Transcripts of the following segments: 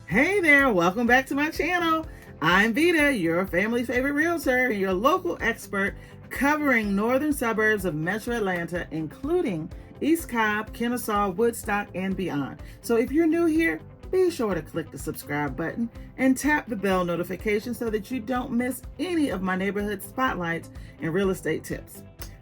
Hey there, welcome back to my channel. I'm Vita, your family's favorite realtor and your local expert covering northern suburbs of Metro Atlanta, including East Cobb, Kennesaw, Woodstock, and beyond. So if you're new here, be sure to click the subscribe button and tap the bell notification so that you don't miss any of my neighborhood spotlights and real estate tips.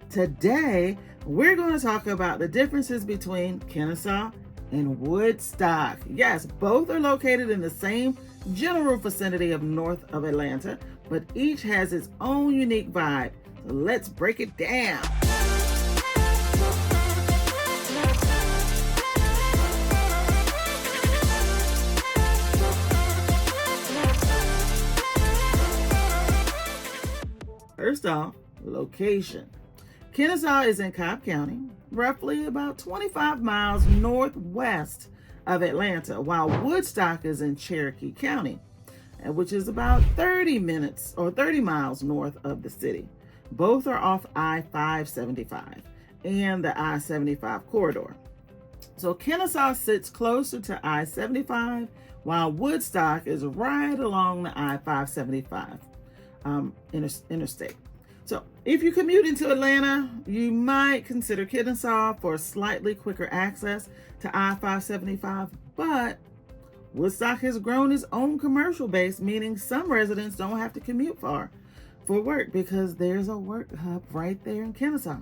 Today, we're going to talk about the differences between Kennesaw and Woodstock. Yes, both are located in the same general vicinity of north of Atlanta, but each has its own unique vibe. So let's break it down. First off, location. Kennesaw is in Cobb County, roughly about 25 miles northwest of Atlanta, while Woodstock is in Cherokee County, which is about 30 minutes or 30 miles north of the city. Both are off I-575 and the I-75 corridor. So Kennesaw sits closer to I-75, while Woodstock is right along the I-575 interstate. So if you commute into Atlanta, you might consider Kennesaw for slightly quicker access to I-575, but Woodstock has grown its own commercial base, meaning some residents don't have to commute far for work because there's a work hub right there in Kennesaw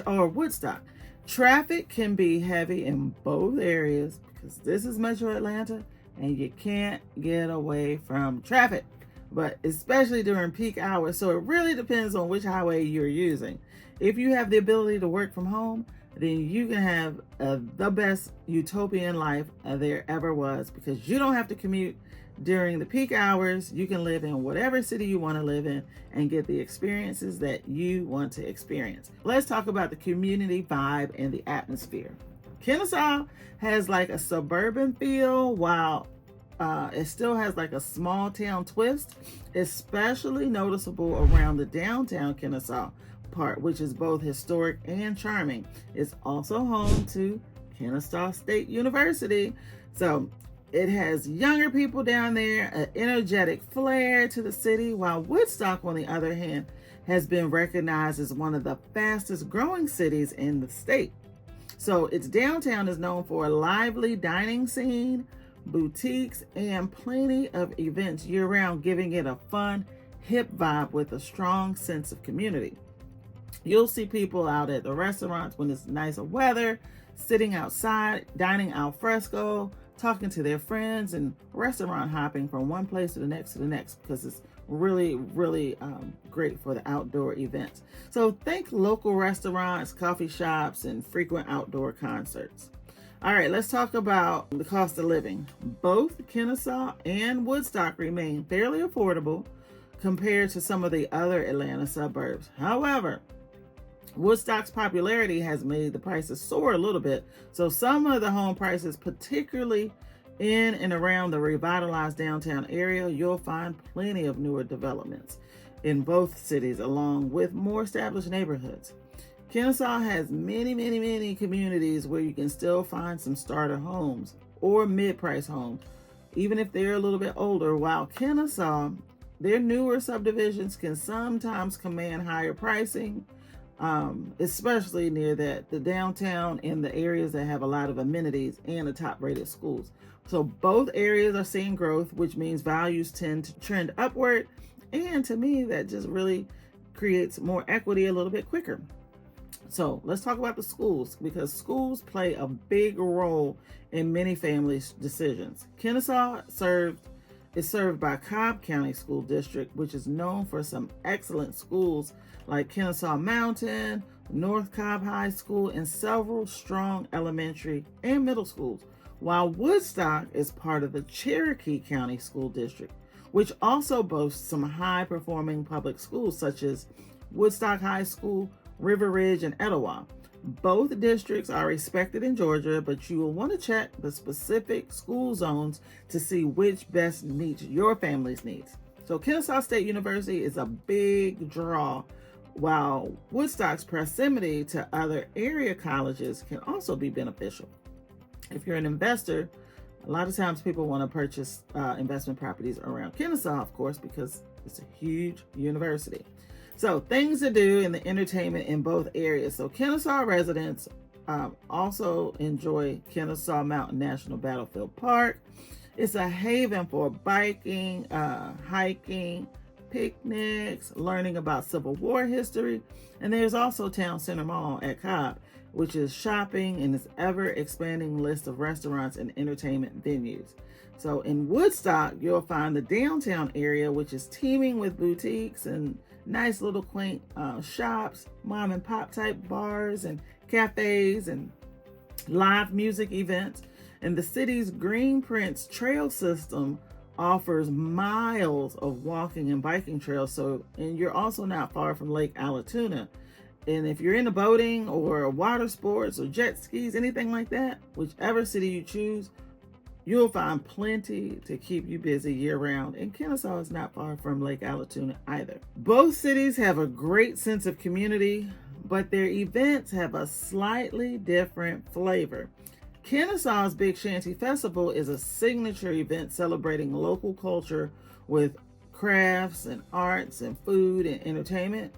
or Woodstock. Traffic can be heavy in both areas because this is Metro Atlanta and you can't get away from traffic, but especially during peak hours. So it really depends on which highway you're using. If you have the ability to work from home, then you can have the best utopian life there ever was, because you don't have to commute during the peak hours. You can live in whatever city you want to live in and get the experiences that you want to experience. Let's talk about the community vibe and the atmosphere. Kennesaw has like a suburban feel, while it still has like a small town twist, especially noticeable around the downtown Kennesaw part, which is both historic and charming. It's also home to Kennesaw State University. So it has younger people down there, an energetic flair to the city, while Woodstock, on the other hand, has been recognized as one of the fastest growing cities in the state. So its downtown is known for a lively dining scene, boutiques, and plenty of events year-round, giving it a fun, hip vibe with a strong sense of community. You'll see people out at the restaurants when it's nicer weather, sitting outside, dining al fresco, talking to their friends, and restaurant hopping from one place to the next because it's really great for the outdoor events. So think local restaurants, coffee shops, and frequent outdoor concerts. All right, let's talk about the cost of living. Both Kennesaw and Woodstock remain fairly affordable compared to some of the other Atlanta suburbs. However, Woodstock's popularity has made the prices soar a little bit. So some of the home prices, particularly in and around the revitalized downtown area, you'll find plenty of newer developments in both cities, along with more established neighborhoods. Kennesaw has many communities where you can still find some starter homes or mid-price homes, even if they're a little bit older, while Kennesaw, their newer subdivisions can sometimes command higher pricing, especially near the downtown and the areas that have a lot of amenities and the top-rated schools. So both areas are seeing growth, which means values tend to trend upward, and to me, that just really creates more equity a little bit quicker. So let's talk about the schools, because schools play a big role in many families' decisions. Kennesaw is served by Cobb County School District, which is known for some excellent schools like Kennesaw Mountain, North Cobb High School, and several strong elementary and middle schools, while Woodstock is part of the Cherokee County School District, which also boasts some high-performing public schools such as Woodstock High School, River Ridge, and Etowah. Both districts are respected in Georgia, but you will want to check the specific school zones to see which best meets your family's needs. So Kennesaw State University is a big draw, while Woodstock's proximity to other area colleges can also be beneficial. If you're an investor, A lot of times people want to purchase investment properties around Kennesaw, of course, because it's a huge university. So things to do in the entertainment in both areas. So Kennesaw residents also enjoy Kennesaw Mountain National Battlefield Park. It's a haven for biking, hiking, picnics, learning about Civil War history. And there's also Town Center Mall at Cobb, which is shopping and its ever expanding list of restaurants and entertainment venues. So in Woodstock, you'll find the downtown area, which is teeming with boutiques and nice little quaint shops, mom and pop type bars and cafes and live music events. And the city's Green Prince Trail system offers miles of walking and biking trails. And you're also not far from Lake Allatoona. And if you're into boating or water sports or jet skis, anything like that, whichever city you choose, you'll find plenty to keep you busy year round. And Kennesaw is not far from Lake Allatoona either. Both cities have a great sense of community, but their events have a slightly different flavor. Kennesaw's Big Shanty Festival is a signature event celebrating local culture with crafts and arts and food and entertainment.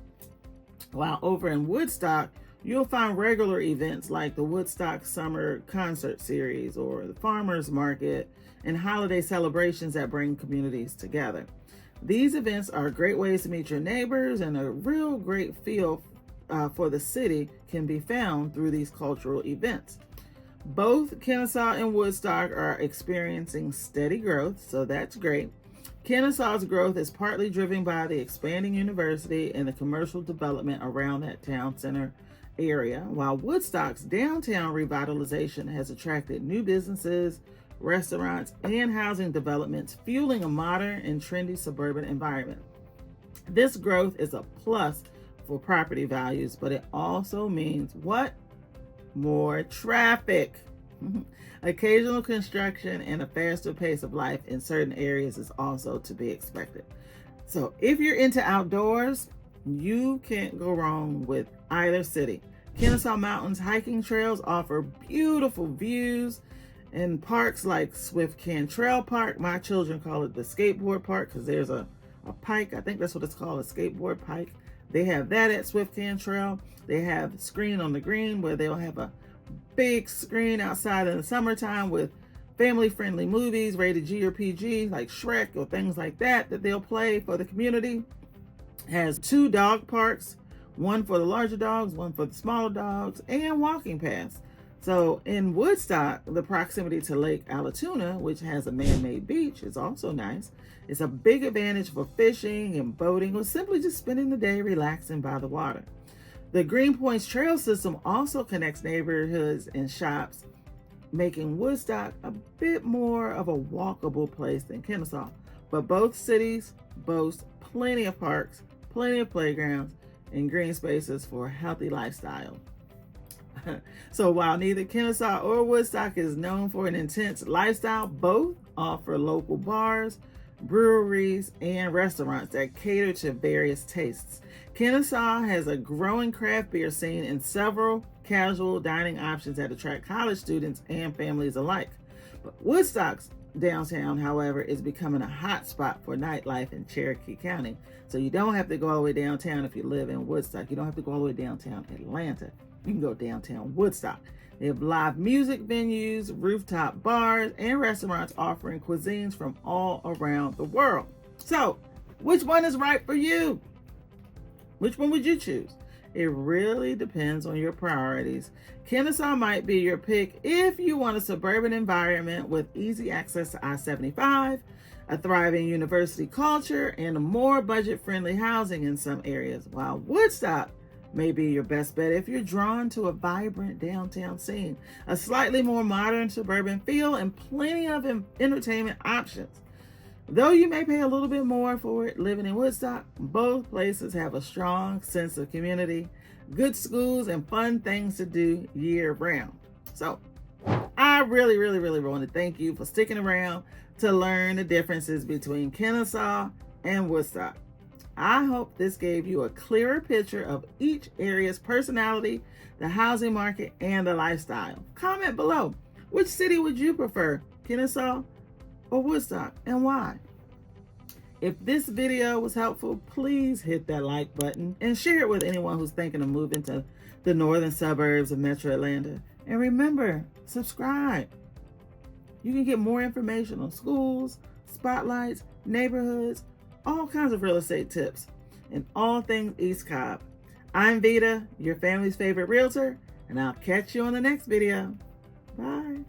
While over in Woodstock, you'll find regular events like the Woodstock Summer Concert Series or the Farmers Market and holiday celebrations that bring communities together. These events are great ways to meet your neighbors, and a real great feel for the city can be found through these cultural events. Both Kennesaw and Woodstock are experiencing steady growth, so that's great. Kennesaw's growth is partly driven by the expanding university and the commercial development around that town center area, while Woodstock's downtown revitalization has attracted new businesses, restaurants, and housing developments, fueling a modern and trendy suburban environment. This growth is a plus for property values, but it also means what? More traffic. Occasional construction and a faster pace of life in certain areas is also to be expected. So if you're into outdoors, you can't go wrong with either city. Kennesaw Mountain's hiking trails offer beautiful views, and parks like Swift Cantrell Park, my children call it the skateboard park because there's a pike, I think that's what it's called, a skateboard pike. They have that at Swift Cantrell. They have Screen on the Green, where they'll have a big screen outside in the summertime with family-friendly movies rated G or PG, like Shrek or things like that they'll play for the community. Has 2 dog parks, one for the larger dogs, one for the smaller dogs, and walking paths. So in Woodstock, the proximity to Lake Allatoona, which has a man-made beach, is also nice. It's a big advantage for fishing and boating, or simply just spending the day relaxing by the water. The Green Points Trail system also connects neighborhoods and shops, making Woodstock a bit more of a walkable place than Kennesaw. But both cities boast plenty of parks, plenty of playgrounds, and green spaces for a healthy lifestyle. So while neither Kennesaw or Woodstock is known for an intense lifestyle, both offer local bars, breweries, and restaurants that cater to various tastes. Kennesaw has a growing craft beer scene and several casual dining options that attract college students and families alike. But Woodstock's downtown, however, is becoming a hot spot for nightlife in Cherokee County. So you don't have to go all the way downtown if you live in Woodstock. You don't have to go all the way downtown Atlanta. You can go downtown Woodstock. They have live music venues, rooftop bars, and restaurants offering cuisines from all around the world. So, which one is right for you? Which one would you choose? It really depends on your priorities. Kennesaw might be your pick if you want a suburban environment with easy access to I-75, a thriving university culture, and a more budget-friendly housing in some areas, while Woodstock may be your best bet if you're drawn to a vibrant downtown scene, a slightly more modern suburban feel, and plenty of entertainment options. Though you may pay a little bit more for it living in Woodstock, both places have a strong sense of community, good schools, and fun things to do year round. So I really want to thank you for sticking around to learn the differences between Kennesaw and Woodstock. I hope this gave you a clearer picture of each area's personality, the housing market, and the lifestyle. Comment below. Which city would you prefer Kennesaw, or Woodstock, and why? If this video was helpful, please hit that like button and share it with anyone who's thinking of moving to the northern suburbs of Metro Atlanta. And remember, subscribe. You can get more information on schools, spotlights, neighborhoods, all kinds of real estate tips, and all things East Cobb. I'm Vita, your family's favorite realtor, and I'll catch you on the next video. Bye.